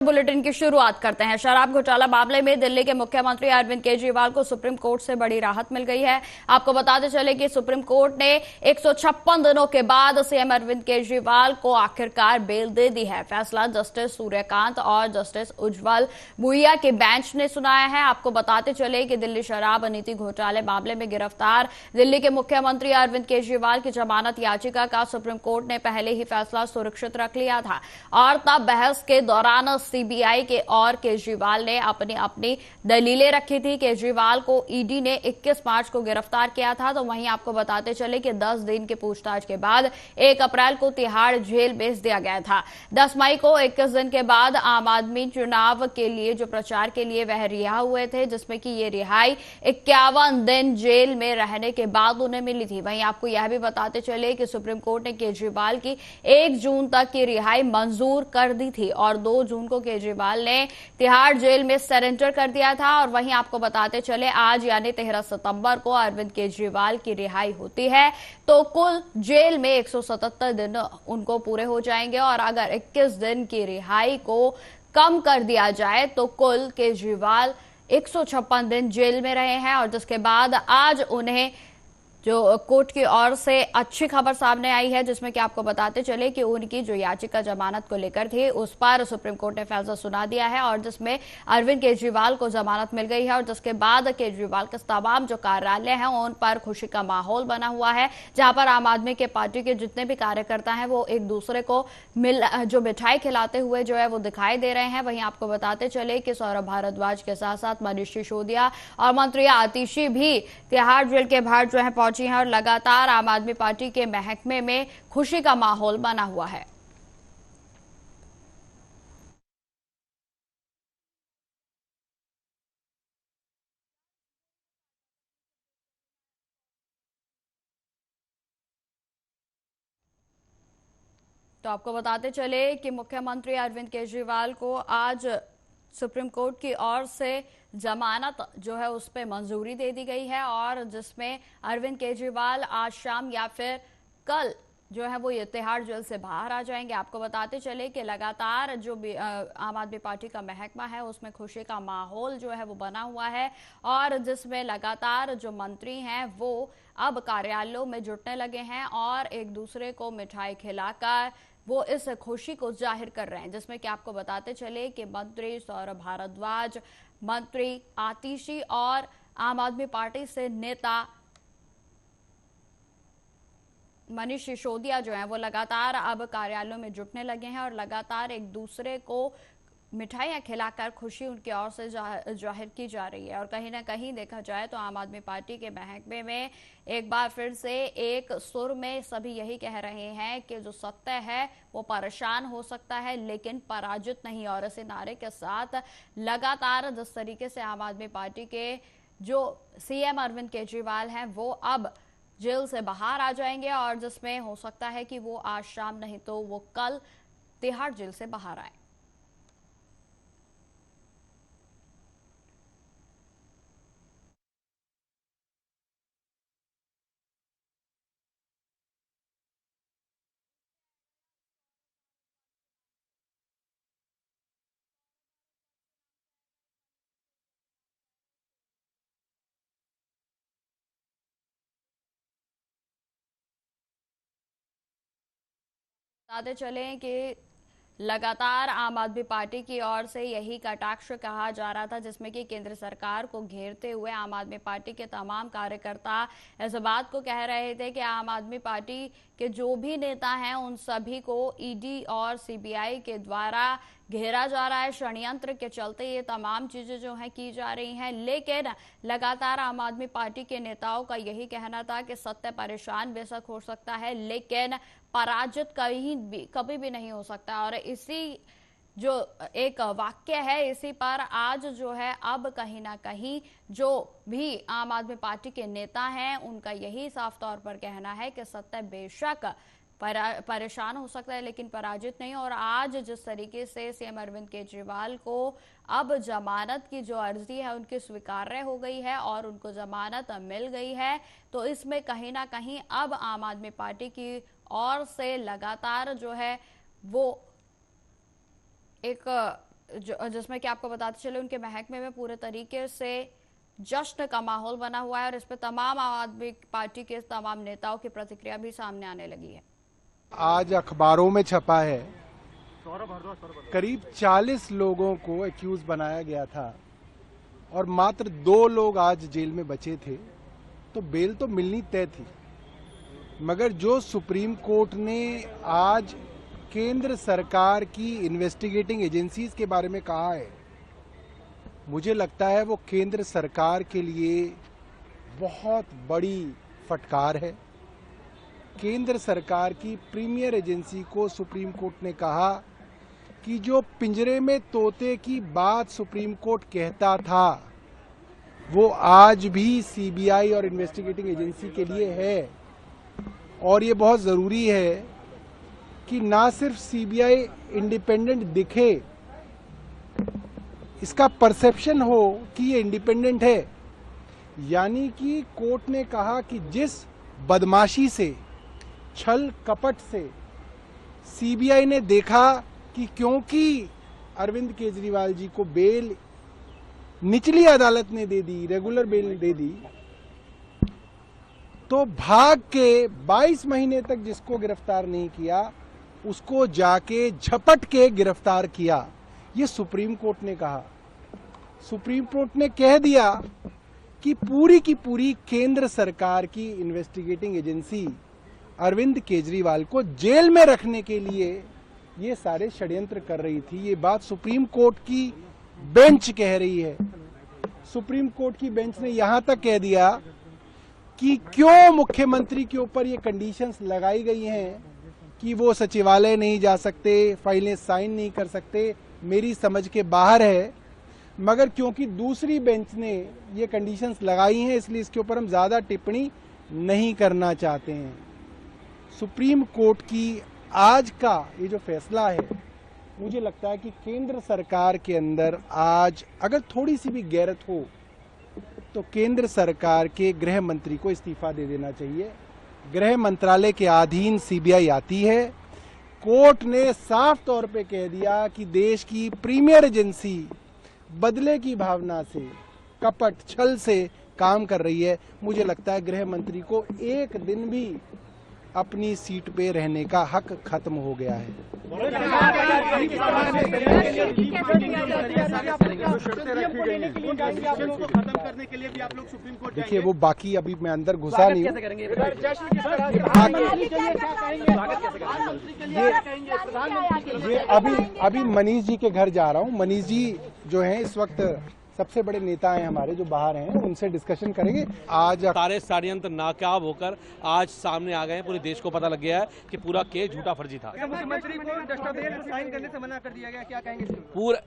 Bulletin की शुरुआत करते हैं। शराब घोटाला मामले में दिल्ली के मुख्यमंत्री अरविंद केजरीवाल को सुप्रीम कोर्ट से बड़ी राहत मिल गई है। आपको बताते चले कि सुप्रीम कोर्ट ने 156 दिनों के बाद सीएम अरविंद केजरीवाल को आखिरकार बेल दे दी है। फैसला जस्टिस सूर्यकांत और जस्टिस उज्जवल भुइया के बेंच ने सुनाया है। आपको बताते चले कि दिल्ली शराब नीति घोटाले मामले में गिरफ्तार दिल्ली के मुख्यमंत्री अरविंद केजरीवाल की जमानत याचिका का सुप्रीम कोर्ट ने पहले ही फैसला सुरक्षित रख लिया था और तब बहस के दौरान सीबीआई के और केजरीवाल ने अपनी अपनी दलीलें रखी थी। केजरीवाल को ईडी ने 21 मार्च को गिरफ्तार किया था, तो वहीं आपको बताते चले कि 10 दिन की पूछताछ के बाद 1 अप्रैल को तिहाड़ जेल भेज दिया गया था। 10 मई को 21 दिन के बाद आम आदमी चुनाव के लिए जो प्रचार के लिए वह रिहा हुए थे, जिसमें कि ये रिहाई 51 दिन जेल में रहने के बाद उन्हें मिली थी। वहीं आपको यह भी बताते चले कि सुप्रीम कोर्ट ने केजरीवाल की 1 जून तक की रिहाई मंजूर कर दी थी और 2 जून को केजरीवाल ने तिहाड़ जेल में सरेंडर कर दिया था। और वहीं आपको बताते चले आज यानी 13 सितंबर को अरविंद केजरीवाल की रिहाई होती है, तो कुल जेल में 177 दिन उनको पूरे हो जाएंगे और अगर 21 दिन की रिहाई को कम कर दिया जाए तो कुल केजरीवाल 156 दिन जेल में रहे हैं। और जिसके बाद आज उन्हें जो कोर्ट की ओर से अच्छी खबर सामने आई है, जिसमें कि आपको बताते चले कि उनकी जो याचिका जमानत को लेकर थी उस पर सुप्रीम कोर्ट ने फैसला सुना दिया है और जिसमें अरविंद केजरीवाल को जमानत मिल गई है। और जिसके बाद केजरीवाल के तमाम जो कार्यालय हैं उन पर खुशी का माहौल बना हुआ है, जहां पर आम आदमी के पार्टी के जितने भी कार्यकर्ता हैं वो एक दूसरे को जो मिठाई खिलाते हुए जो है वो दिखाई दे रहे हैं। वहीं आपको बताते चले कि सौरभ भारद्वाज के साथ साथ मनीष सिसोदिया और मंत्री आतिशी भी तिहाड़ जेल के बाहर जो है पहुंची हैं और लगातार आम आदमी पार्टी के महकमे में खुशी का माहौल बना हुआ है। तो आपको बताते चले कि मुख्यमंत्री अरविंद केजरीवाल को आज सुप्रीम कोर्ट की ओर से जमानत जो है उस पर मंजूरी दे दी गई है और जिसमें अरविंद केजरीवाल आज शाम या फिर कल जो है वो तिहाड़ जेल से बाहर आ जाएंगे। आपको बताते चले कि लगातार जो आम आदमी पार्टी का महकमा है उसमें खुशी का माहौल जो है वो बना हुआ है और जिसमें लगातार जो मंत्री हैं वो अब कार्यालयों में जुटने लगे हैं और एक दूसरे को मिठाई खिलाकर वो इस खुशी को जाहिर कर रहे हैं। जिसमें कि आपको बताते चले कि मंत्री सौरभ भारद्वाज, मंत्री आतिशी और आम आदमी पार्टी से नेता मनीष सिसोदिया जो है वो लगातार अब कार्यालयों में जुटने लगे हैं और लगातार एक दूसरे को मिठाइयां खिलाकर खुशी उनकी ओर से जाहिर की जा रही है। और कहीं ना कहीं देखा जाए तो आम आदमी पार्टी के महकमे में एक बार फिर से एक सुर में सभी यही कह रहे हैं कि जो सत्य है वो परेशान हो सकता है लेकिन पराजित नहीं। और इस नारे के साथ लगातार जिस तरीके से आम आदमी पार्टी के जो सीएम अरविंद केजरीवाल हैं वो अब जेल से बाहर आ जाएंगे और जिसमें हो सकता है कि वो आज शाम नहीं तो वो कल तिहाड़ जेल से बाहर आए। बताते चलें कि लगातार आम आदमी पार्टी की ओर से यही कटाक्ष कहा जा रहा था, जिसमें कि केंद्र सरकार को घेरते हुए आम आदमी पार्टी के तमाम कार्यकर्ता इस बात को कह रहे थे कि आम आदमी पार्टी के जो भी नेता हैं उन सभी को ईडी और सीबीआई के द्वारा घेरा जा रहा है। षड्यंत्र के चलते ये तमाम चीजें जो है की जा रही हैं, लेकिन लगातार आम आदमी पार्टी के नेताओं का यही कहना था कि सत्य परेशान बेशक हो सकता है लेकिन पराजित कभी भी नहीं हो सकता। और इसी जो एक वाक्य है इसी पर आज जो है अब कहीं ना कहीं जो भी आम आदमी पार्टी के नेता हैं उनका यही साफ तौर पर कहना है कि सत्य बेशक परेशान हो सकता है लेकिन पराजित नहीं। और आज जिस तरीके से सीएम अरविंद केजरीवाल को अब जमानत की जो अर्जी है उनकी स्वीकार्य हो गई है और उनको जमानत मिल गई है, तो इसमें कहीं ना कहीं अब आम आदमी पार्टी की ओर से लगातार जो है वो एक जिसमें कि आपको बताते चले उनके महकमे में पूरे तरीके से जश्न का माहौल बना हुआ है और इस पर तमाम आम आदमी पार्टी के तमाम नेताओं की प्रतिक्रिया भी सामने आने लगी है। आज अखबारों में छपा है करीब 40 लोगों को एक्यूज बनाया गया था और मात्र 2 लोग आज जेल में बचे थे, तो बेल तो मिलनी तय थी। मगर जो सुप्रीम कोर्ट ने आज केंद्र सरकार की इन्वेस्टिगेटिंग एजेंसीज के बारे में कहा है, मुझे लगता है वो केंद्र सरकार के लिए बहुत बड़ी फटकार है। केंद्र सरकार की प्रीमियर एजेंसी को सुप्रीम कोर्ट ने कहा कि जो पिंजरे में तोते की बात सुप्रीम कोर्ट कहता था वो आज भी सीबीआई और इन्वेस्टिगेटिंग एजेंसी के लिए है। और ये बहुत जरूरी है कि ना सिर्फ सीबीआई इंडिपेंडेंट दिखे, इसका परसेप्शन हो कि ये इंडिपेंडेंट है। यानी कि कोर्ट ने कहा कि जिस बदमाशी से, छल कपट से सीबीआई ने देखा कि क्योंकि अरविंद केजरीवाल जी को बेल निचली अदालत ने दे दी, रेगुलर बेल दे दी, तो भाग के 22 महीने तक जिसको गिरफ्तार नहीं किया उसको जाके झपट के गिरफ्तार किया। ये सुप्रीम कोर्ट ने कहा। सुप्रीम कोर्ट ने कह दिया कि पूरी की पूरी केंद्र सरकार की इन्वेस्टिगेटिंग एजेंसी अरविंद केजरीवाल को जेल में रखने के लिए ये सारे षड्यंत्र कर रही थी। ये बात सुप्रीम कोर्ट की बेंच कह रही है। सुप्रीम कोर्ट की बेंच ने यहां तक कह दिया कि क्यों मुख्यमंत्री के ऊपर ये कंडीशंस लगाई गई हैं कि वो सचिवालय नहीं जा सकते, फाइलें साइन नहीं कर सकते, मेरी समझ के बाहर है। मगर क्योंकि दूसरी बेंच ने ये कंडीशंस लगाई हैं, इसलिए इसके ऊपर हम ज्यादा टिप्पणी नहीं करना चाहते हैं। सुप्रीम कोर्ट की आज का ये जो फैसला है, मुझे लगता है कि केंद्र सरकार के अंदर आज अगर थोड़ी सी भी गैरत हो तो केंद्र सरकार के गृह मंत्री को इस्तीफा दे देना चाहिए। गृह मंत्रालय के अधीन सीबीआई आती है। कोर्ट ने साफ तौर पे कह दिया कि देश की प्रीमियर एजेंसी बदले की भावना से, कपट छल से काम कर रही है। मुझे लगता है गृह मंत्री को एक दिन भी अपनी सीट पे रहने का हक खत्म हो गया है। देखिए वो बाकी अभी मैं अंदर घुसा नहीं हूँ। ये अभी मनीष जी के घर जा रहा हूँ। मनीष जी जो हैं इस वक्त सबसे बड़े नेता हैं हमारे जो बाहर हैं, उनसे डिस्कशन करेंगे। आज सारे षड्यंत्र नाकाब होकर आज सामने आ गए हैं। पूरे देश को पता लग गया है कि पूरा केस झूठा फर्जी था। मुख्यमंत्री को दस्तावेज साइन करने से मना कर दिया गया, क्या कहेंगे? पूरा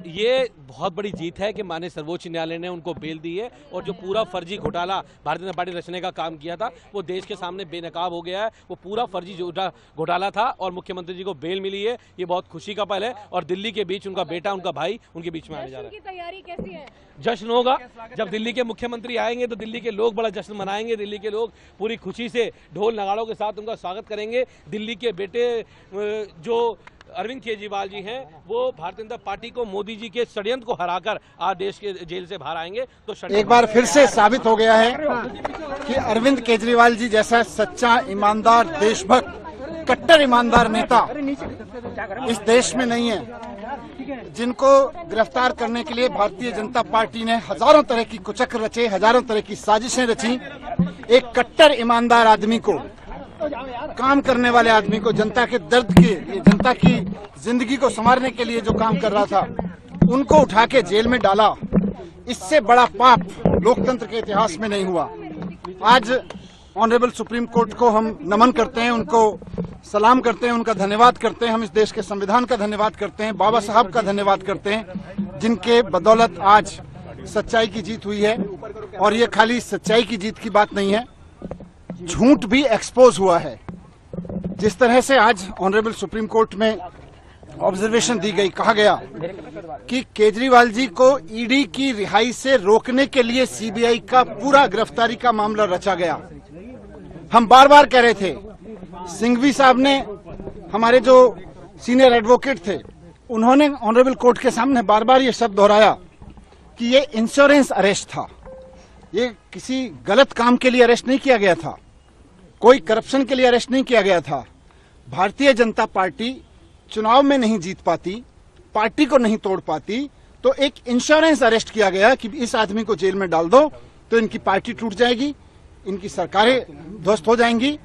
ये बहुत बड़ी जीत है कि माननीय सर्वोच्च न्यायालय ने उनको बेल दी है और जो पूरा फर्जी घोटाला भारतीय जनता पार्टी रचने का काम किया था वो देश के सामने बेनकाब हो गया है। वो पूरा फर्जी घोटाला था और मुख्यमंत्री जी को बेल मिली है। ये बहुत खुशी का पल है और दिल्ली के बीच उनका बेटा, उनका भाई उनके बीच में आने जा रहा है। तैयारी कैसी है? जश्न होगा। जब दिल्ली के मुख्यमंत्री आएंगे तो दिल्ली के लोग बड़ा जश्न मनाएंगे। दिल्ली के लोग पूरी खुशी से ढोल नगाड़ों के साथ उनका स्वागत करेंगे। दिल्ली के बेटे जो अरविंद केजरीवाल जी हैं वो भारतीय जनता पार्टी को, मोदी जी के षड्यंत्र को हराकर आज देश के जेल से बाहर आएंगे। तो एक बार फिर से साबित हो गया है कि अरविंद केजरीवाल जी जैसा सच्चा, ईमानदार, देशभक्त, कट्टर ईमानदार नेता इस देश में नहीं है। जिनको गिरफ्तार करने के लिए भारतीय जनता पार्टी ने हजारों तरह की कुचक्र रचे, हजारों तरह की साजिशें रची, एक कट्टर ईमानदार आदमी को, काम करने वाले आदमी को, जनता के दर्द के, जनता की जिंदगी को संवारने के लिए जो काम कर रहा था, उनको उठा के जेल में डाला। इससे बड़ा पाप लोकतंत्र के इतिहास में नहीं हुआ। आज ऑनरेबल सुप्रीम कोर्ट को हम नमन करते हैं, उनको सलाम करते हैं, उनका धन्यवाद करते हैं। हम इस देश के संविधान का धन्यवाद करते हैं, बाबा साहब का धन्यवाद करते हैं, जिनके बदौलत आज सच्चाई की जीत हुई है। और ये खाली सच्चाई की जीत की बात नहीं है, झूठ भी एक्सपोज हुआ है। जिस तरह से आज ऑनरेबल सुप्रीम कोर्ट में ऑब्जर्वेशन दी गई, कहा गया कि केजरीवाल जी को ईडी की रिहाई से रोकने के लिए सीबीआई का पूरा गिरफ्तारी का मामला रचा गया। हम बार बार कह रहे थे, सिंघवी साहब ने, हमारे जो सीनियर एडवोकेट थे, उन्होंने ऑनरेबल कोर्ट के सामने बार बार ये शब्द दोहराया कि ये इंश्योरेंस अरेस्ट था, ये किसी गलत काम के लिए अरेस्ट नहीं किया गया था, कोई करप्शन के लिए अरेस्ट नहीं किया गया था। भारतीय जनता पार्टी चुनाव में नहीं जीत पाती, पार्टी को नहीं तोड़ पाती, तो एक इंश्योरेंस अरेस्ट किया गया कि इस आदमी को जेल में डाल दो तो इनकी पार्टी टूट जाएगी, इनकी सरकारें ध्वस्त हो जाएंगी।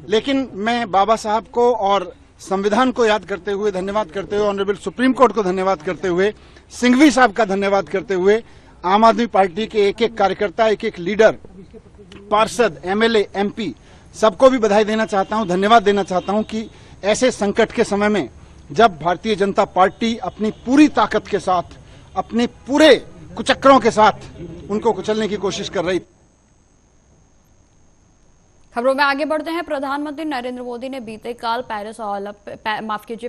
लेकिन मैं बाबा साहब को और संविधान को याद करते हुए, धन्यवाद करते हुए, ऑनरेबल सुप्रीम कोर्ट को धन्यवाद करते हुए, सिंघवी साहब का धन्यवाद करते हुए, आम आदमी पार्टी के एक एक कार्यकर्ता, एक एक लीडर, पार्षद, एमएलए, एमपी सबको भी बधाई देना चाहता हूं, धन्यवाद देना चाहता हूं कि ऐसे संकट के समय में जब भारतीय जनता पार्टी अपनी पूरी ताकत के साथ, अपने पूरे कुचक्रों के साथ उनको कुचलने की कोशिश कर रही। खबरों में आगे बढ़ते हैं। प्रधानमंत्री नरेंद्र मोदी ने बीते कल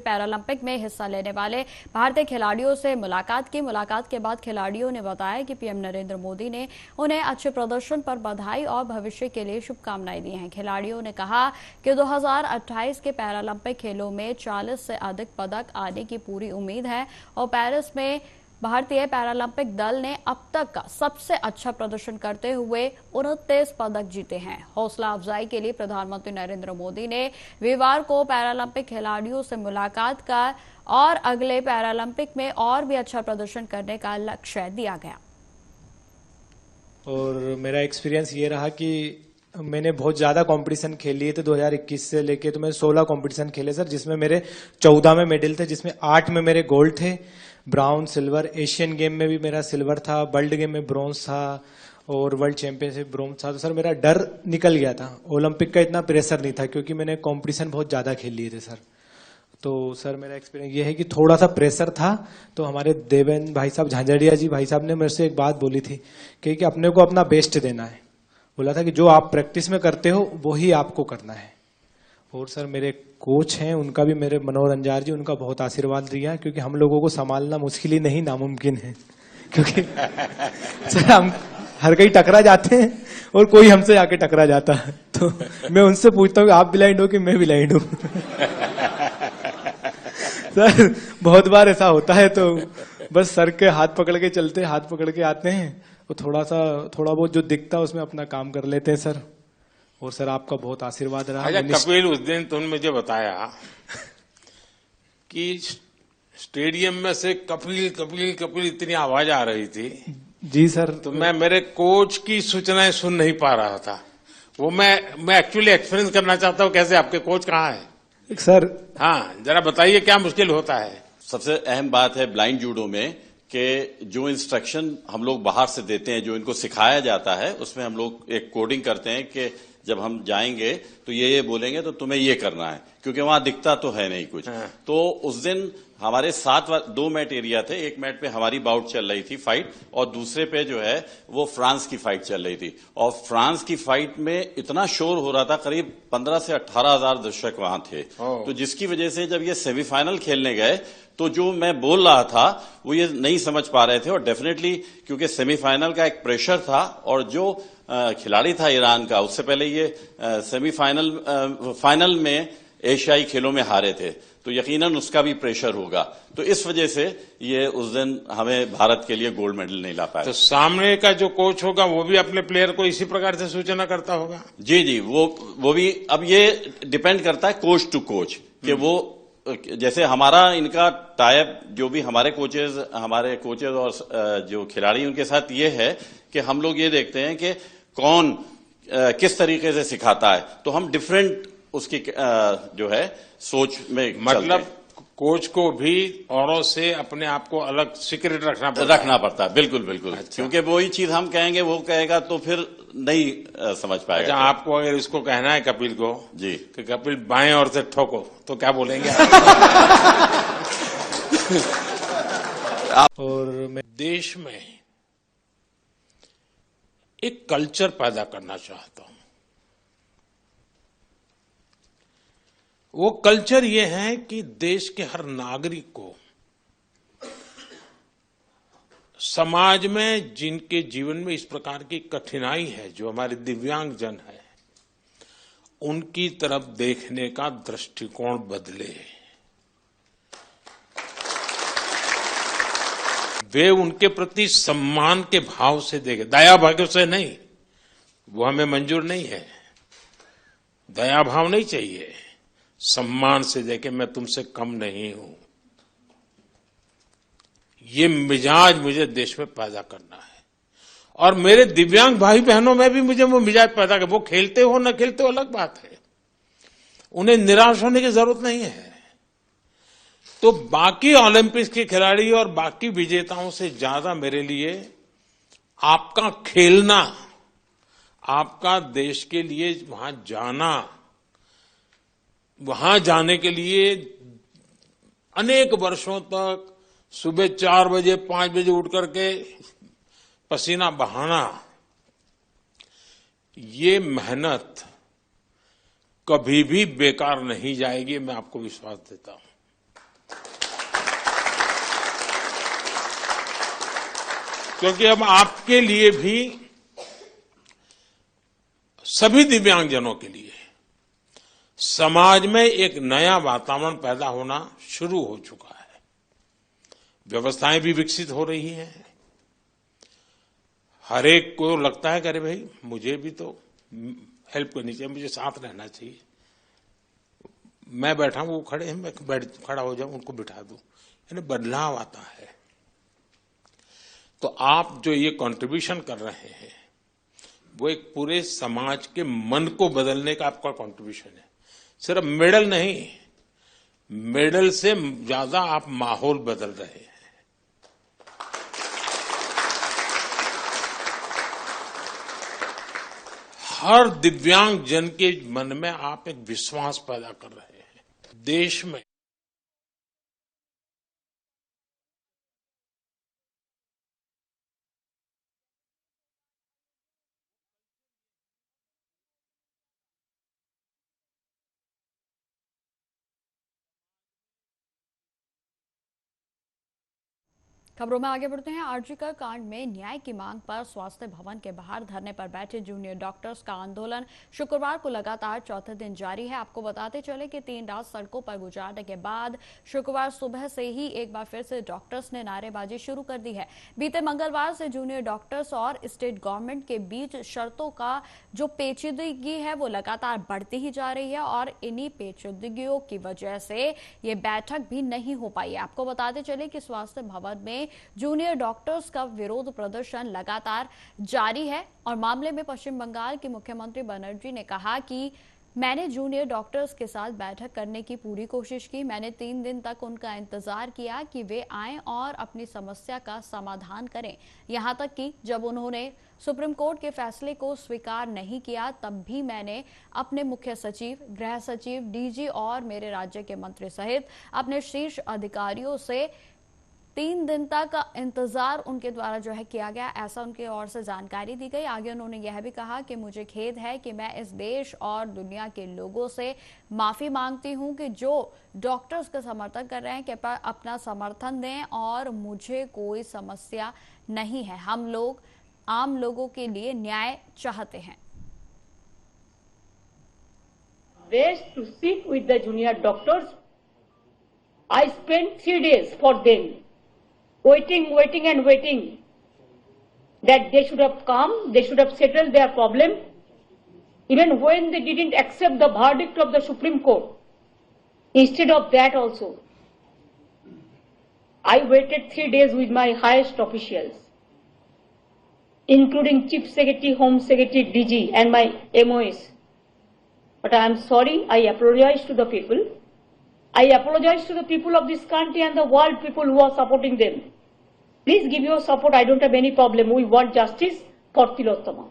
पैरालंपिक में हिस्सा लेने वाले भारतीय खिलाड़ियों से मुलाकात की। मुलाकात के बाद खिलाड़ियों ने बताया कि पीएम नरेंद्र मोदी ने उन्हें अच्छे प्रदर्शन पर बधाई और भविष्य के लिए शुभकामनाएं दी हैं। खिलाड़ियों ने कहा कि 2028 के पैरालंपिक खेलों में 40 से अधिक पदक आने की पूरी उम्मीद है और पेरिस में भारतीय पैरालंपिक दल ने अब तक का सबसे अच्छा प्रदर्शन करते हुए 29 पदक जीते हैं। हौसला अफजाई के लिए प्रधानमंत्री नरेंद्र मोदी ने रविवार को पैरालंपिक खिलाड़ियों से मुलाकात कर और अगले पैरालंपिक में और भी अच्छा प्रदर्शन करने का लक्ष्य दिया गया। और मेरा एक्सपीरियंस ये रहा कि मैंने बहुत ज्यादा कंपटीशन खेल लिए थे। 2021 से लेके तो मैंने 16 कंपटीशन खेले सर, जिसमें मेरे 14 में मेडल थे, जिसमें 8 में मेरे गोल्ड थे, ब्राउन, सिल्वर। एशियन गेम में भी मेरा सिल्वर था, वर्ल्ड गेम में ब्रॉन्ज था और वर्ल्ड चैंपियनशिप ब्रॉन्ज था। तो सर मेरा डर निकल गया था, ओलंपिक का इतना प्रेशर नहीं था क्योंकि मैंने कंपटीशन बहुत ज्यादा खेल लिए थे सर। तो सर मेरा एक्सपीरियंस ये है कि थोड़ा सा प्रेशर था। तो हमारे देवेंद्र भाई साहब, झांझड़िया जी भाई साहब ने मेरे से एक बात बोली थी कि अपने को अपना बेस्ट देना है। बोला था कि जो आप प्रैक्टिस में करते हो वही आपको करना है। और सर मेरे कोच हैं, उनका भी, मेरे मनोहर अंजार जी, उनका बहुत आशीर्वाद दिया, क्योंकि हम लोगों को संभालना मुश्किल ही नहीं, नामुमकिन है। क्योंकि सर हम हर कहीं टकरा जाते हैं और कोई हमसे आके टकरा जाता है। तो मैं उनसे पूछता हूँ आप ब्लाइंड हो कि मैं ब्लाइंड हूँ। सर बहुत बार ऐसा होता है, तो बस सर के हाथ पकड़ के चलते, हाथ पकड़ के आते हैं, तो थोड़ा बहुत जो दिखता है उसमें अपना काम कर लेते हैं सर। और सर आपका बहुत आशीर्वाद रहा। अच्छा कपिल, उस दिन तुमने मुझे बताया कि स्टेडियम में से कपिल कपिल कपिल इतनी आवाज आ रही थी। जी सर। तो मैं मेरे कोच की सूचनाएं सुन नहीं पा रहा था। वो मैं एक्चुअली एक्सपीरियंस करना चाहता हूँ, कैसे आपके कोच कहाँ है सर? हाँ जरा बताइए क्या मुश्किल होता है। सबसे अहम बात है ब्लाइंड जूडो में कि जो इंस्ट्रक्शन हम लोग बाहर से देते हैं, जो इनको सिखाया जाता है, उसमें हम लोग एक कोडिंग करते हैं कि जब हम जाएंगे तो ये बोलेंगे तो तुम्हें ये करना है, क्योंकि वहां दिखता तो है नहीं कुछ। तो उस दिन हमारे 2 मैट एरिया थे। एक मैट पे हमारी बाउट चल रही थी फाइट, और दूसरे पे जो है वो फ्रांस की फाइट चल रही थी। और फ्रांस की फाइट में इतना शोर हो रहा था, करीब 15 से 18 हजार दर्शक वहां थे। तो जिसकी वजह से जब ये सेमीफाइनल खेलने गए तो जो मैं बोल रहा था वो ये नहीं समझ पा रहे थे। और डेफिनेटली क्योंकि सेमीफाइनल का एक प्रेशर था, और जो खिलाड़ी था ईरान का, उससे पहले ये फाइनल में एशियाई खेलों में हारे थे, तो यकीनन उसका भी प्रेशर होगा। तो इस वजह से ये उस दिन हमें भारत के लिए गोल्ड मेडल नहीं ला पाया। तो सामने का जो कोच होगा वो भी अपने प्लेयर को इसी प्रकार से सूचना करता होगा? जी, वो भी। अब ये डिपेंड करता है कोच टू कोच कि वो, जैसे हमारा इनका टाइप, जो भी हमारे कोचेज और जो खिलाड़ी उनके साथ ये है कि हम लोग ये देखते हैं कि कौन किस तरीके से सिखाता है, तो हम डिफरेंट उसकी जो है सोच में, मतलब कोच को भी औरों से अपने आप को अलग सीक्रेट रखना पड़ता है। बिल्कुल बिल्कुल। अच्छा। क्योंकि वही चीज हम कहेंगे वो कहेगा तो फिर नहीं समझ पाएगा। अच्छा, आपको अगर इसको कहना है कपिल को जी कि कपिल बाएं ओर से ठोको, तो क्या बोलेंगे? और मैं देश में एक कल्चर पैदा करना चाहता हूं। वो कल्चर ये है कि देश के हर नागरिक को समाज में जिनके जीवन में इस प्रकार की कठिनाई है, जो हमारे दिव्यांग जन है, उनकी तरफ देखने का दृष्टिकोण बदले। वे उनके प्रति सम्मान के भाव से देखे, दया भाव से नहीं, वो हमें मंजूर नहीं है। दया भाव नहीं चाहिए, सम्मान से देखे, मैं तुमसे कम नहीं हूं। ये मिजाज मुझे देश में पैदा करना है, और मेरे दिव्यांग भाई बहनों में भी मुझे वो मिजाज पैदा कर। वो खेलते हो न खेलते हो अलग बात है, उन्हें निराश होने की जरूरत नहीं है। तो बाकी ओलंपिक्स के खिलाड़ी और बाकी विजेताओं से ज्यादा मेरे लिए आपका खेलना, आपका देश के लिए वहां जाना, वहां जाने के लिए अनेक वर्षों तक सुबह 4 बजे 5 बजे उठ करके पसीना बहाना, ये मेहनत कभी भी बेकार नहीं जाएगी, मैं आपको विश्वास देता हूं। क्योंकि अब आपके लिए भी, सभी दिव्यांगजनों के लिए समाज में एक नया वातावरण पैदा होना शुरू हो चुका है। व्यवस्थाएं भी विकसित हो रही हैं। हर एक को लगता है कि अरे भाई मुझे भी तो हेल्प करनी चाहिए, मुझे साथ रहना चाहिए। मैं बैठा हूं, वो खड़े हैं, मैं खड़ा हो जाऊं, उनको बिठा दूं, यानी बदलाव आता है। तो आप जो ये कंट्रीब्यूशन कर रहे हैं, वो एक पूरे समाज के मन को बदलने का आपका कंट्रीब्यूशन है। सिर्फ मेडल नहीं, मेडल से ज्यादा आप माहौल बदल रहे हैं। हर दिव्यांग जन के मन में आप एक विश्वास पैदा कर रहे हैं। देश में खबरों में आगे बढ़ते हैं। आरजीकर कांड में न्याय की मांग पर स्वास्थ्य भवन के बाहर धरने पर बैठे जूनियर डॉक्टर्स का आंदोलन शुक्रवार को लगातार चौथे दिन जारी है। आपको बताते चले कि 3 रात सड़कों पर गुजारने के बाद शुक्रवार सुबह से ही एक बार फिर से डॉक्टर्स ने नारेबाजी शुरू कर दी है। बीते मंगलवार से जूनियर डॉक्टर्स और स्टेट गवर्नमेंट के बीच शर्तों का जो पेचीदगी है वो लगातार बढ़ती ही जा रही है, और इन्हीं पेचीदगियों की वजह से ये बैठक भी नहीं हो पाई है। आपको बताते चले कि स्वास्थ्य भवन में जूनियर डॉक्टर्स का विरोध प्रदर्शन लगातार जारी है, और मामले में पश्चिम बंगाल की मुख्यमंत्री बनर्जी ने कहा कि मैंने जूनियर डॉक्टर्स के साथ बैठक करने की पूरी कोशिश की। मैंने 3 दिन तक उनका इंतजार किया कि वे आएं और अपनी समस्या का समाधान करें। यहां तक कि जब उन्होंने सुप्रीम कोर्ट के फैसले को स्वीकार नहीं किया, तब भी मैंने अपने मुख्य सचिव, गृह सचिव, डीजी और मेरे राज्य के मंत्री सहित अपने शीर्ष अधिकारियों से 3 दिन तक इंतजार उनके द्वारा जो है किया गया, ऐसा उनकी ओर से जानकारी दी गई। आगे उन्होंने यह भी कहा कि मुझे खेद है कि मैं इस देश और दुनिया के लोगों से माफी मांगती हूं कि जो डॉक्टर्स का समर्थन कर रहे हैं कि अपना समर्थन दें, और मुझे कोई समस्या नहीं है। हम लोग आम लोगों के लिए न्याय चाहते हैं। Ways to sit with the junior doctors. I spent 3 days for them. Waiting that they should have come, they should have settled their problem. Even when they didn't accept the verdict of the Supreme Court. Instead of that also, I waited 3 days with my highest officials, including Chief Secretary, Home Secretary, DG and my MOS. But I am sorry, I apologize to the people. I apologize to the people of this country and the world people who are supporting them. Please give your support. I don't have any problem. We want justice for Tilottama.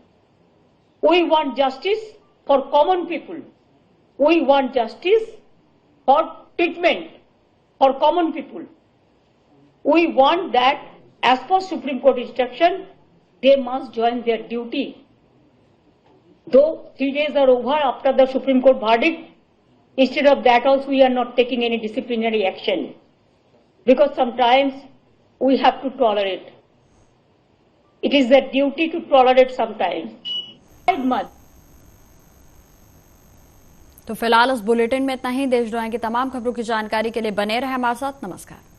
We want justice for common people. We want justice for treatment for common people. We want that, as per Supreme Court instruction, they must join their duty. Though 3 days are over after the Supreme Court verdict, instead of that also we are not taking any disciplinary action, because sometimes we have to tolerate. It is their duty to tolerate sometimes. तो फिलहाल इस bulletin में इतना ही। देश दुनिया की तमाम खबरों की जानकारी के लिए बने रहे हमारे साथ। नमस्कार।